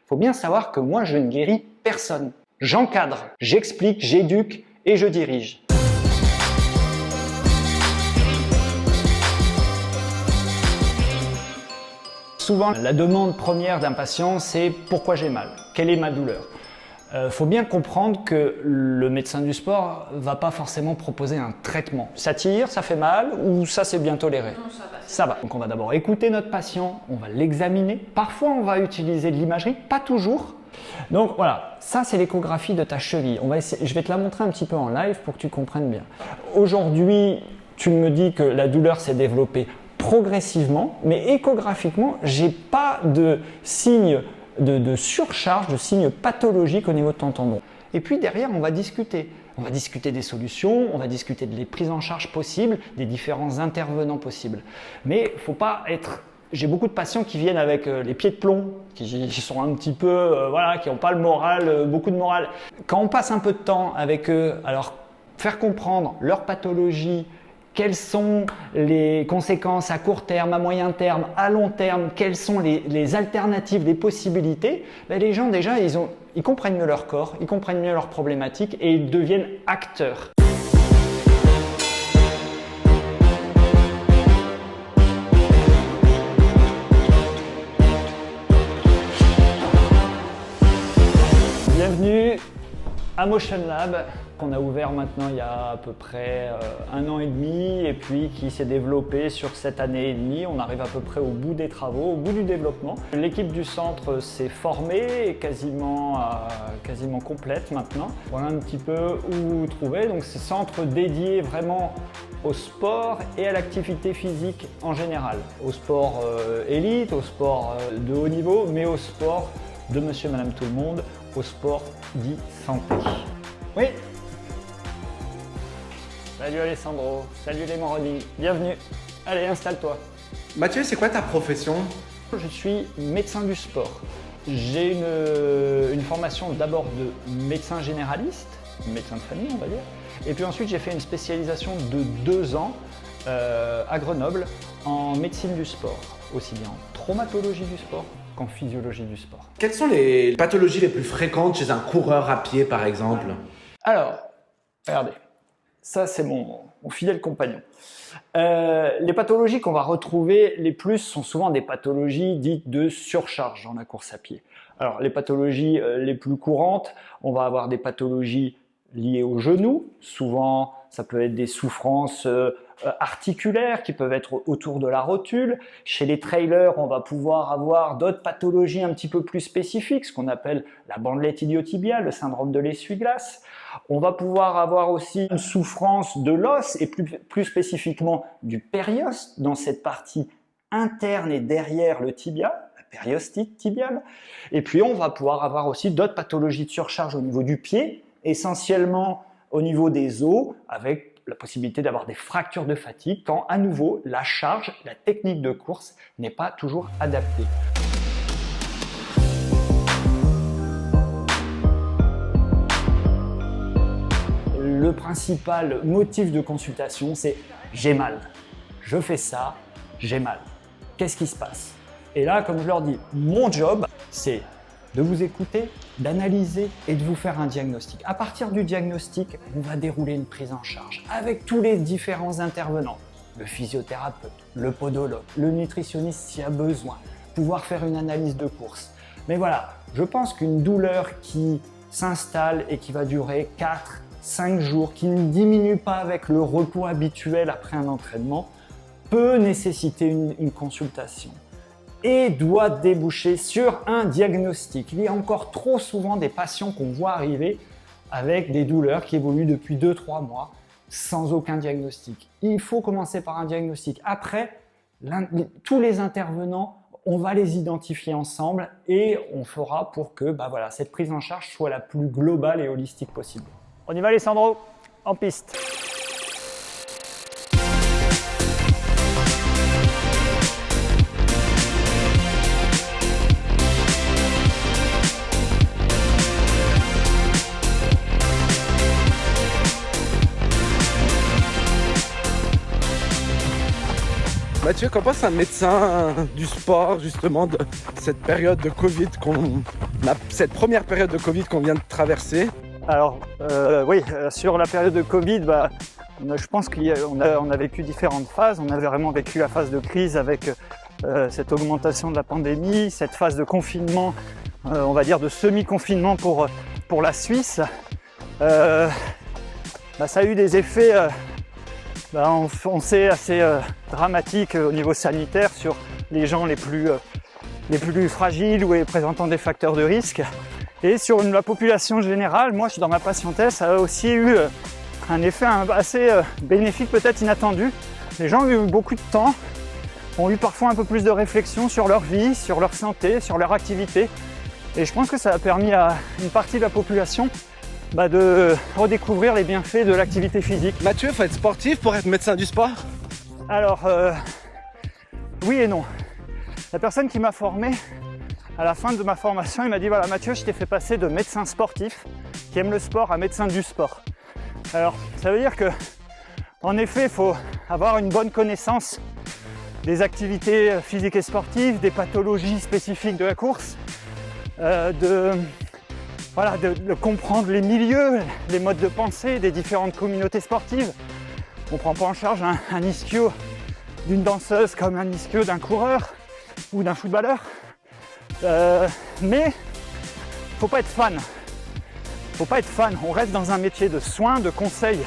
Il faut bien savoir que moi, je ne guéris personne. J'encadre, j'explique, j'éduque et je dirige. Souvent, la demande première d'un patient, c'est « pourquoi j'ai mal ? Quelle est ma douleur ?» Faut bien comprendre que le médecin du sport va pas forcément proposer un traitement. Ça tire, ça fait mal ou ça c'est bien toléré? Non, ça va. Ça va. Donc on va d'abord écouter notre patient, on va l'examiner. Parfois on va utiliser de l'imagerie, pas toujours. Donc voilà, ça c'est l'échographie de ta cheville. Je vais te la montrer un petit peu en live pour que tu comprennes bien. Aujourd'hui, tu me dis que la douleur s'est développée progressivement, mais échographiquement, j'ai pas de signe de surcharge, de signes pathologiques au niveau de ton tendon. Et puis derrière, on va discuter. On va discuter des solutions, on va discuter des prises en charge possibles, des différents intervenants possibles. Mais il ne faut pas être... J'ai beaucoup de patients qui viennent avec les pieds de plomb, qui sont un petit peu, voilà, qui n'ont pas le moral, beaucoup de morale. Quand on passe un peu de temps avec eux, alors faire comprendre leur pathologie, quelles sont les conséquences à court terme, à moyen terme, à long terme, quelles sont les alternatives, les possibilités, ben les gens déjà, ils comprennent mieux leur corps, ils comprennent mieux leurs problématiques et ils deviennent acteurs. Bienvenue à Motion Lab, qu'on a ouvert maintenant il y a à peu près 1 an et demi et puis qui s'est développé sur cette année et demie. On arrive à peu près au bout des travaux, au bout du développement. L'équipe du centre s'est formée et quasiment complète maintenant. Voilà un petit peu où vous trouvez. Donc c'est centre dédié vraiment au sport et à l'activité physique en général. Au sport élite, au sport de haut niveau, mais au sport de monsieur, madame, tout le monde, au sport dit santé. Oui. Salut Alessandro, salut les Moroni, bienvenue. Allez, installe-toi. Mathieu, c'est quoi ta profession? Je suis médecin du sport. J'ai une formation d'abord de médecin généraliste, médecin de famille on va dire, et puis ensuite j'ai fait une spécialisation de 2 ans à Grenoble en médecine du sport, aussi bien en traumatologie du sport qu'en physiologie du sport. Quelles sont les pathologies les plus fréquentes chez un coureur à pied par exemple? Alors, regardez, ça c'est mon fidèle compagnon. Les pathologies qu'on va retrouver les plus sont souvent des pathologies dites de surcharge dans la course à pied. Alors les pathologies les plus courantes, on va avoir des pathologies liées au genou, souvent ça peut être des souffrances articulaires qui peuvent être autour de la rotule. Chez les trailers, on va pouvoir avoir d'autres pathologies un petit peu plus spécifiques, ce qu'on appelle la bandelette iliotibiale, le syndrome de l'essuie-glace. On va pouvoir avoir aussi une souffrance de l'os et plus spécifiquement du périoste dans cette partie interne et derrière le tibia, la périostite tibiale. Et puis on va pouvoir avoir aussi d'autres pathologies de surcharge au niveau du pied, essentiellement au niveau des os, avec la possibilité d'avoir des fractures de fatigue quand à nouveau la charge, la technique de course n'est pas toujours adaptée. Le principal motif de consultation, c'est « j'ai mal, je fais ça, j'ai mal, qu'est-ce qui se passe ?» Et là, comme je leur dis, mon job, c'est de vous écouter, d'analyser et de vous faire un diagnostic. À partir du diagnostic, on va dérouler une prise en charge avec tous les différents intervenants, le physiothérapeute, le podologue, le nutritionniste s'il y a besoin, pouvoir faire une analyse de course. Mais voilà, je pense qu'une douleur qui s'installe et qui va durer 4-5 jours, qui ne diminue pas avec le repos habituel après un entraînement, peut nécessiter une consultation et doit déboucher sur un diagnostic. Il y a encore trop souvent des patients qu'on voit arriver avec des douleurs qui évoluent depuis 2-3 mois sans aucun diagnostic. Il faut commencer par un diagnostic. Après, tous les intervenants, on va les identifier ensemble et on fera pour que voilà, cette prise en charge soit la plus globale et holistique possible. On y va Alessandro, en piste. Mathieu, qu'en pense un médecin du sport, justement, de cette période de Covid cette première période de Covid qu'on vient de traverser? Alors, oui, sur la période de Covid, je pense qu'on a vécu différentes phases. On avait vraiment vécu la phase de crise avec cette augmentation de la pandémie, cette phase de confinement, on va dire de semi-confinement pour la Suisse. Ça a eu des effets, on sait, assez dramatiques au niveau sanitaire sur les gens les plus fragiles ou présentant des facteurs de risque. Et sur la population générale, moi, dans ma patientèle, ça a aussi eu un effet assez bénéfique, peut-être inattendu. Les gens ont eu beaucoup de temps, ont eu parfois un peu plus de réflexion sur leur vie, sur leur santé, sur leur activité. Et je pense que ça a permis à une partie de la population de redécouvrir les bienfaits de l'activité physique. Mathieu, il faut être sportif pour être médecin du sport? Alors, oui et non. La personne qui m'a formé, à la fin de ma formation, il m'a dit voilà Mathieu, je t'ai fait passer de médecin sportif qui aime le sport à médecin du sport. Alors ça veut dire que en effet il faut avoir une bonne connaissance des activités physiques et sportives, des pathologies spécifiques de la course, de comprendre les milieux, les modes de pensée des différentes communautés sportives. On ne prend pas en charge un ischio d'une danseuse comme un ischio d'un coureur ou d'un footballeur. Mais faut pas être fan. On reste dans un métier de soins, de conseil.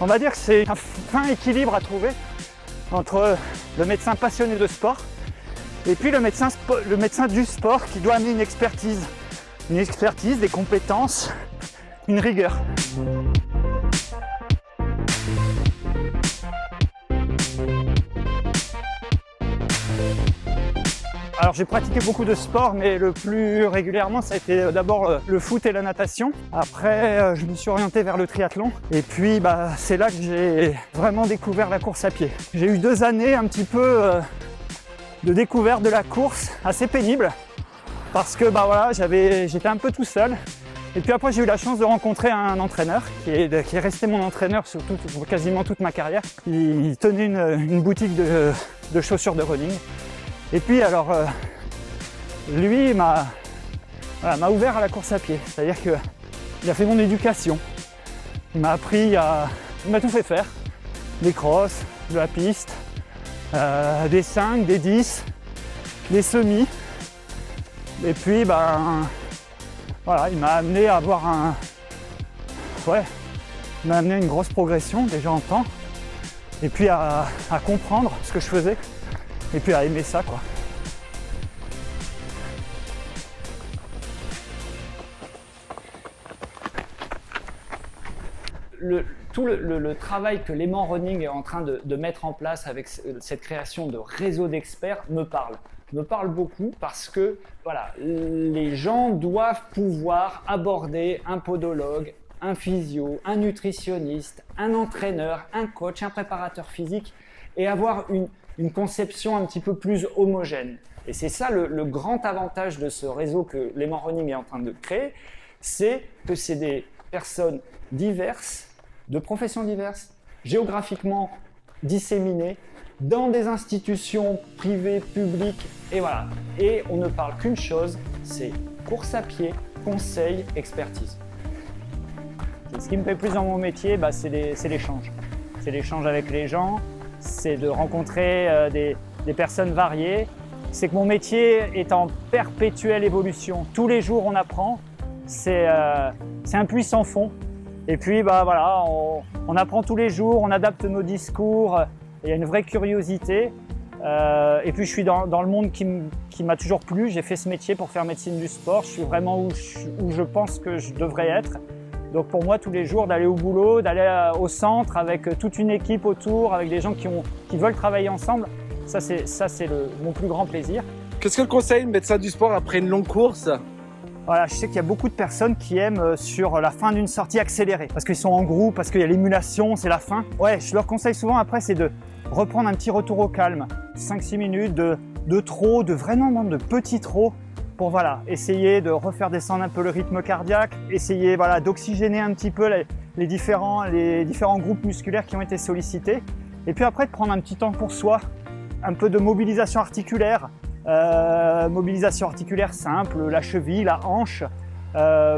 On va dire que c'est un fin équilibre à trouver entre le médecin passionné de sport et puis le médecin du sport qui doit amener une expertise, des compétences, une rigueur. Alors j'ai pratiqué beaucoup de sports, mais le plus régulièrement ça a été d'abord le foot et la natation. Après je me suis orienté vers le triathlon et puis c'est là que j'ai vraiment découvert la course à pied. J'ai eu 2 années un petit peu de découverte de la course assez pénible parce que j'étais un peu tout seul. Et puis après j'ai eu la chance de rencontrer un entraîneur qui est resté mon entraîneur sur quasiment toute ma carrière. Il tenait une boutique de chaussures de running. Et puis alors, lui m'a ouvert à la course à pied, c'est-à-dire qu'il a fait mon éducation. Il m'a appris il m'a tout fait faire, des crosses, de la piste, des 5, des 10, des semis. Et puis il m'a amené à avoir il m'a amené une grosse progression déjà en temps, et puis à comprendre ce que je faisais. Et puis à aimer ça, quoi. Tout le travail que Léman Running est en train de mettre en place avec cette création de réseau d'experts me parle beaucoup parce que les gens doivent pouvoir aborder un podologue, un physio, un nutritionniste, un entraîneur, un coach, un préparateur physique et avoir une conception un petit peu plus homogène. Et c'est ça le grand avantage de ce réseau que Léman Running est en train de créer, c'est que c'est des personnes diverses, de professions diverses, géographiquement disséminées, dans des institutions privées, publiques, et voilà. Et on ne parle qu'une chose, c'est course à pied, conseil, expertise. Et ce qui me plaît plus dans mon métier, c'est l'échange. C'est l'échange avec les gens, c'est de rencontrer des personnes variées. C'est que mon métier est en perpétuelle évolution. Tous les jours, on apprend. C'est un puits sans fond. Et puis, on apprend tous les jours, on adapte nos discours. Il y a une vraie curiosité. Et puis, je suis dans le monde qui m'a toujours plu. J'ai fait ce métier pour faire médecine du sport. Je suis vraiment où je pense que je devrais être. Donc pour moi, tous les jours, d'aller au boulot, d'aller au centre avec toute une équipe autour, avec des gens qui veulent travailler ensemble, ça c'est mon plus grand plaisir. Qu'est-ce que le conseil médecin du sport après une longue course? Voilà, je sais qu'il y a beaucoup de personnes qui aiment sur la fin d'une sortie accélérer, parce qu'ils sont en groupe, parce qu'il y a l'émulation, c'est la fin. Ouais, je leur conseille souvent après, c'est de reprendre un petit retour au calme, 5-6 minutes de trot, vraiment de petits trots, pour essayer de refaire descendre un peu le rythme cardiaque, essayer d'oxygéner un petit peu les différents groupes musculaires qui ont été sollicités. Et puis après, de prendre un petit temps pour soi, un peu de mobilisation articulaire. Mobilisation articulaire simple, la cheville, la hanche,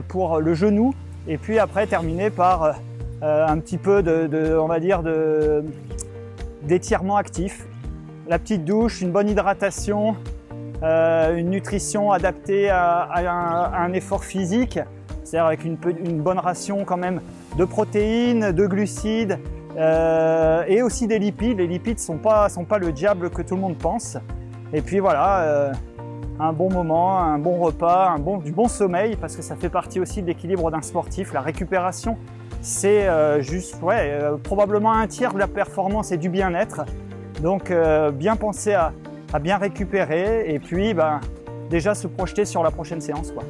pour le genou. Et puis après, terminer par un petit peu on va dire, d'étirement actif. La petite douche, une bonne hydratation, une nutrition adaptée à un effort physique, c'est-à-dire avec une bonne ration quand même de protéines, de glucides et aussi des lipides. Les lipides sont pas le diable que tout le monde pense. Et puis voilà, un bon moment, un bon repas, du bon sommeil, parce que ça fait partie aussi de l'équilibre d'un sportif. La récupération, c'est probablement un tiers de la performance et du bien-être. Donc bien penser à bien récupérer et puis déjà se projeter sur la prochaine séance, quoi.